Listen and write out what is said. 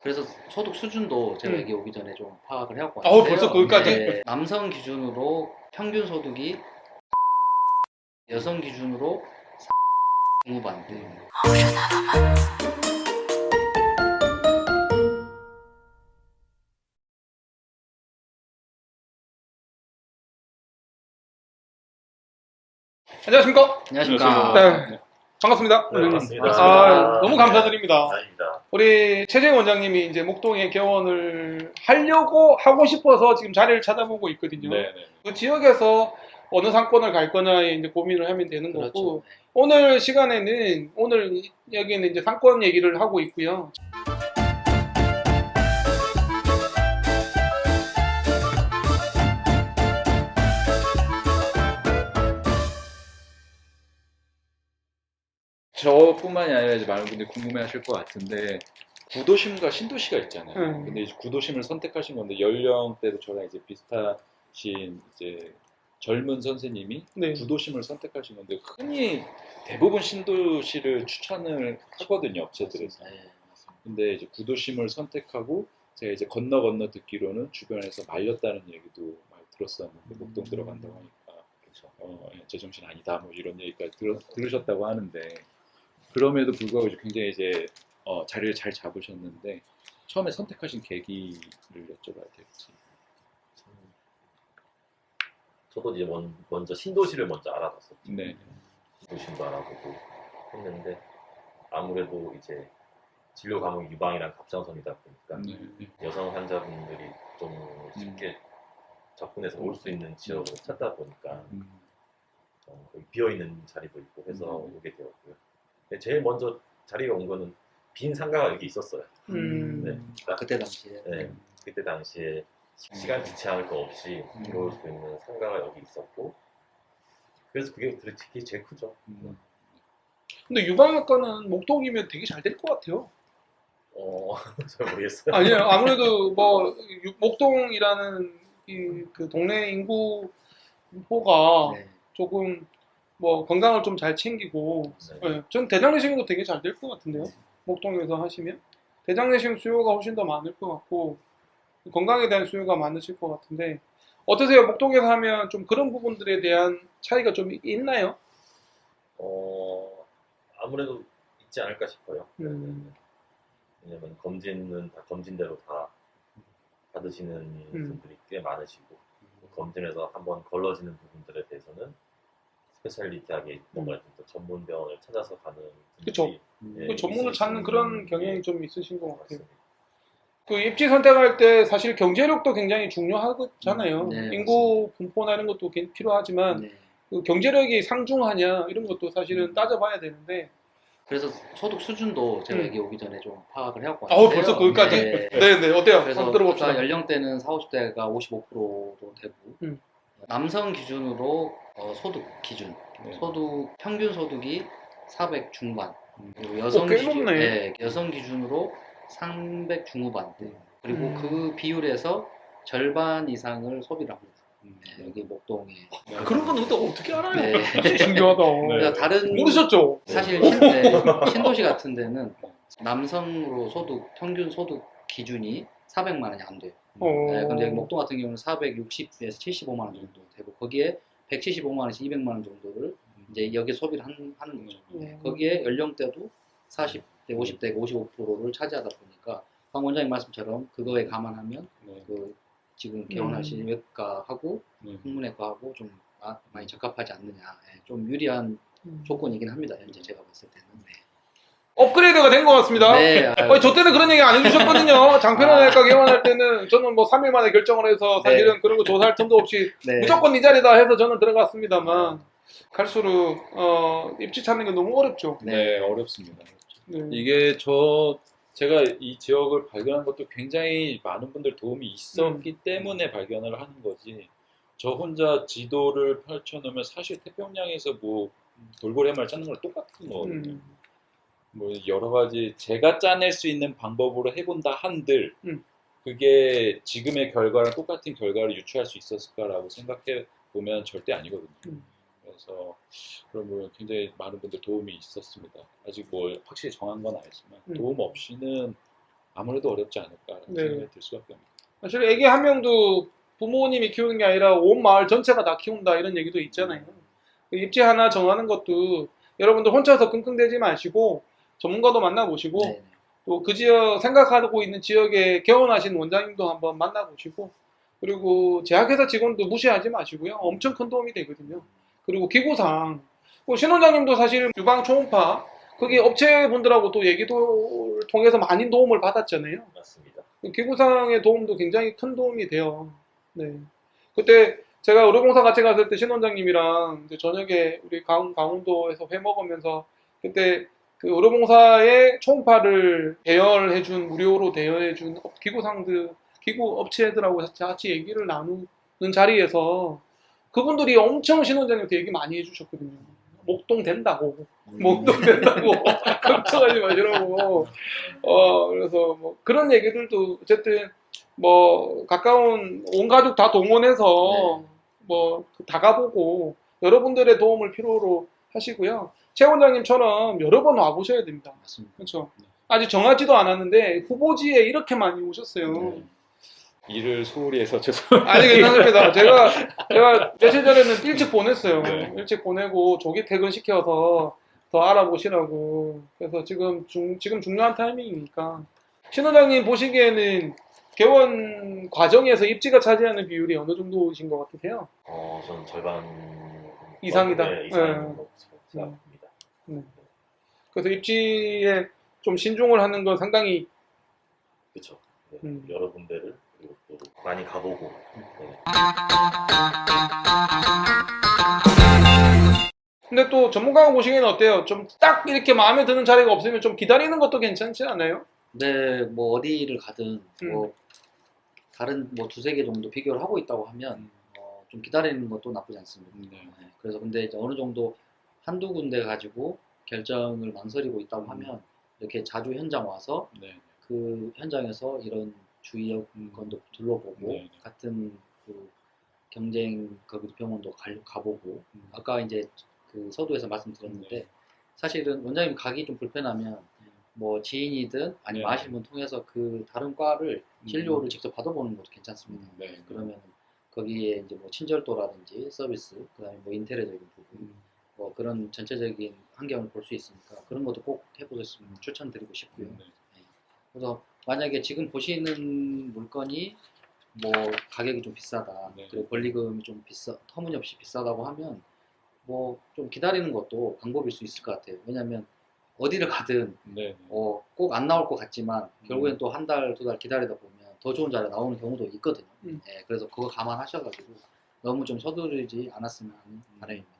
그래서 소득 수준도 제가 여기 오기 전에 좀 파악을 해갖고 벌써 거기까지? 네, 남성 기준으로 평균 소득이 여성 기준으로 중후반. 안녕하십니까? 안녕하십니까. 네, 반갑습니다. 네, 반갑습니다. 너무 감사드립니다. 아닙니다. 우리 최재형 원장님이 이제 목동에 개원을 하고 싶어서 지금 자리를 찾아보고 있거든요. 네. 그 지역에서 어느 상권을 갈 거냐에 이제 고민을 하면 되는 거고, 그렇죠. 오늘 시간에는, 오늘 여기는 이제 상권 얘기를 하고 있고요. 저뿐만이 아니라 이제 많은 분들이 궁금해하실 것 같은데 구도심과 신도시가 있잖아요. 근데 이제 구도심을 선택하신 건데 연령대도 저랑 이제 비슷하신 이제 젊은 선생님이 네. 구도심을 선택하신 건데 흔히 대부분 신도시를 추천을 하거든요, 업체들에서. 네. 근데 이제 구도심을 선택하고 제가 이제 건너 듣기로는 주변에서 말렸다는 얘기도 많이 들었었는데 목동 들어간다고 하니까 제정신 아니다 뭐 이런 얘기까지 들으셨다고 하는데 그럼에도 불구하고 이제 굉장히 이제 자리를 잘 잡으셨는데 처음에 선택하신 계기를 여쭤봐야 될지. 저도 이제 먼저 신도시를 먼저 알아봤었죠. 네. 신도시도 알아보고 했는데 아무래도 이제 진료 과목 유방이랑 갑상선이다 보니까 네. 여성 환자분들이 좀 쉽게 접근해서 올 수 있는 지역을 찾다 보니까 거기 비어있는 자리도 있고 해서 오게 되었고요. 근데 제일 먼저 자리가 온 거는 빈 상가가 여기 있었어요. 네. 그때 당시에. 네. 그때 당시에 시간 지체할 거 없이 들어올 수 있는 상가가 여기 있었고 그래서 그게 특히 제일 크죠. 근데 유방외과는 목동이면 되게 잘 될 것 같아요. 잘 모르겠어요. 아니요, 아무래도 뭐 목동이라는 그 동네 인구가 네. 조금 뭐 건강을 좀 잘 챙기고, 네. 전 대장내시경도 되게 잘 될 것 같은데요. 목동에서 하시면 대장내시경 수요가 훨씬 더 많을 것 같고 건강에 대한 수요가 많으실 것 같은데 어떠세요? 목동에서 하면 좀 그런 부분들에 대한 차이가 좀 있나요? 아무래도 있지 않을까 싶어요. 음. 왜냐면 검진은 다 검진대로 다 받으시는 분들이 꽤 많으시고 검진에서 한번 걸러지는 부분들에 대해서는 스페셜리티하게 뭔가 좀 더 전문 병원을 찾아서 가는 그쵸. 분들이 그 전문을 찾는 그런 경향이 좀 있으신 것 같아요. 맞습니다. 그 입지 선택할 때 사실 경제력도 굉장히 중요하잖아요. 네, 인구 분포나 이런 것도 필요하지만 네. 그 경제력이 상중하냐 이런 것도 사실은 따져봐야 되는데. 그래서 소득 수준도 제가 여기 오기 전에 좀 파악을 해갖고 벌써 거기까지? 네. 네, 어때요? 그래서 한번 들어봅시다. 아까 연령대는 40, 50대가 55%도 되고 남성 기준으로 소득 기준 소득 평균 소득이 400 중반 그리고 여성 꽤 높네. 네, 여성 기준으로 300 중후반 그리고 그 비율에서 절반 이상을 소비를 합니다. 네, 여기 목동에 그런 건 근데 어떻게 알아요? 네. 진짜 신기하다. 그러니까 다른 모르셨죠? 사실 신도시 같은 데는 남성으로 평균 소득 기준이 400만 원이 안 돼요. 네, 근데 여기 목동 같은 경우는 460에서 75만 원 정도 되고 거기에 175만 원에서 200만 원 정도를 이제 여기에 소비를 하는 거죠. 거기에 연령대도 40대, 50대, 55%를 차지하다 보니까 강 원장님 말씀처럼 그거에 감안하면 그 지금 개원하신 외과하고 항문외과하고 좀 많이 적합하지 않느냐, 좀 유리한 조건이긴 합니다. 현재 제가 봤을 때는. 네. 업그레이드가 된 것 같습니다. 네, 저 때는 그런 얘기 안 해주셨거든요. 장편외과 개원할 때는 저는 뭐 3일 만에 결정을 해서 사실은 그런 거 조사할 틈도 없이 무조건 이 자리다 해서 저는 들어갔습니다만 갈수록 입지 찾는 게 너무 어렵죠. 네, 어렵습니다. 네. 이게 제가 이 지역을 발견한 것도 굉장히 많은 분들 도움이 있었기 때문에 발견을 하는 거지. 저 혼자 지도를 펼쳐놓으면 사실 태평양에서 뭐 돌고래 말 찾는 거랑 똑같은 거거든요. 뭐 여러 가지 제가 짜낼 수 있는 방법으로 해본다 한들 그게 지금의 결과랑 똑같은 결과를 유추할 수 있었을까라고 생각해 보면 절대 아니거든요. 그래서 그러면 굉장히 많은 분들 도움이 있었습니다. 아직 뭐 확실히 정한 건 아니지만 도움 없이는 아무래도 어렵지 않을까라는 네. 생각이 들 수밖에 없습니다. 사실 애기 한 명도 부모님이 키우는 게 아니라 온 마을 전체가 다 키운다 이런 얘기도 있잖아요. 입지 하나 정하는 것도 여러분들 혼자서 끙끙대지 마시고 전문가도 만나보시고 네. 또 그 지역 생각하고 있는 지역에 개원하신 원장님도 한번 만나보시고 그리고 제약회사 직원도 무시하지 마시고요. 엄청 큰 도움이 되거든요. 그리고 기구상 신원장님도 사실 유방 초음파 그게 업체분들하고 또 얘기를 통해서 많이 도움을 받았잖아요. 맞습니다. 기구상의 도움도 굉장히 큰 도움이 돼요. 네. 그때 제가 의료봉사 같이 갔을 때 신원장님이랑 이제 저녁에 우리 강원도에서 회 먹으면서 그때 그 의료봉사의 초음파를 대여해준 무료로 대여해준 기구상들 기구 업체들하고 같이 얘기를 나누는 자리에서 그분들이 엄청 신원장님한테 얘기 많이 해주셨거든요. 목동 된다고. 목동 된다고. 걱정하지 마시라고. 그래서 뭐 그런 얘기들도 어쨌든 뭐 가까운 온 가족 다 동원해서 뭐 다 가보고 여러분들의 도움을 필요로 하시고요. 최 원장님처럼 여러 번 와보셔야 됩니다. 맞습니다. 그렇죠. 아직 정하지도 않았는데 후보지에 이렇게 많이 오셨어요. 네. 일을 소홀히 해서 죄송합니다. 아니 괜찮습니다. 제가 며칠 전에는 일찍 보냈어요. 네. 일찍 보내고 조기 퇴근시켜서 더 알아보시라고. 그래서 지금 중요한 타이밍이니까. 신 원장님 보시기에는 개원 과정에서 입지가 차지하는 비율이 어느 정도이신 것 같으세요? 저는 절반 이상이다. 네, 이상으로 생각합니다. 그래서 입지에 좀 신중을 하는 건 상당히 그렇죠. 네, 여러 군데를 그리고 또 많이 가보고. 네. 근데 또 전문가가 보시기에는 어때요? 좀 딱 이렇게 마음에 드는 자리가 없으면 좀 기다리는 것도 괜찮지 않아요? 네, 뭐 어디를 가든 뭐 다른 뭐 두세 개 정도 비교를 하고 있다고 하면 좀 기다리는 것도 나쁘지 않습니다. 네. 네, 그래서 근데 이제 어느 정도 한두 군데 가지고 결정을 망설이고 있다고 하면 이렇게 자주 현장 와서 네. 그 현장에서 이런 주의 여건도 둘러보고 네. 같은 그 경쟁 거기 병원도 가보고 아까 이제 그 서두에서 말씀드렸는데 사실은 원장님 가기 좀 불편하면 뭐 지인이든 아니면 네. 아시는 분 통해서 그 다른 과를 진료를 직접 받아보는 것도 괜찮습니다. 네. 그러면 거기에 이제 뭐 친절도라든지 서비스, 그다음에 뭐 인테리어적인 부분, 뭐 그런 전체적인 환경을 볼 수 있으니까 그런 것도 꼭 해보셨으면 추천드리고 싶고요. 네. 그래서 만약에 지금 보시는 물건이 뭐 가격이 좀 비싸다, 네. 그리고 권리금이 좀 터무니없이 비싸다고 하면 뭐 좀 기다리는 것도 방법일 수 있을 것 같아요. 왜냐하면 어디를 가든 네. 꼭 안 나올 것 같지만 결국엔 또 한 달, 두 달 기다리다 보면 더 좋은 자리가 나오는 경우도 있거든요. 그래서 그거 감안하셔가지고 너무 좀 서두르지 않았으면 하는 바람입니다.